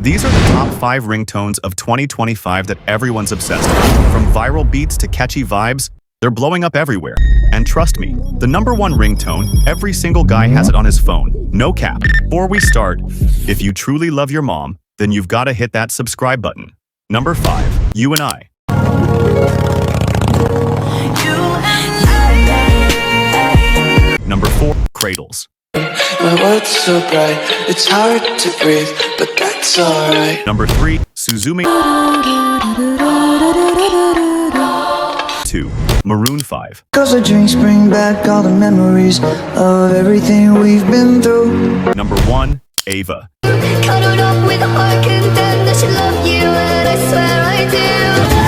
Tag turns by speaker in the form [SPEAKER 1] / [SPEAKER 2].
[SPEAKER 1] These are the top 5 ringtones of 2025 that everyone's obsessed with. From viral beats to catchy vibes, they're blowing up everywhere. And trust me, the #1 ringtone, every single guy has it on his phone. No cap. Before we start, if you truly love your mom, then you've got to hit that subscribe button. Number 5, You and I. Number 4, Cradles.
[SPEAKER 2] My world's so bright, it's hard to breathe, but that's alright.
[SPEAKER 1] Number 3, Suzumi. 2, Maroon 5.
[SPEAKER 2] Cause the drinks bring back all the memories of everything we've been through.
[SPEAKER 1] Number 1, Ava.
[SPEAKER 3] Cuddled up with a heart content that she love you, and I swear I do.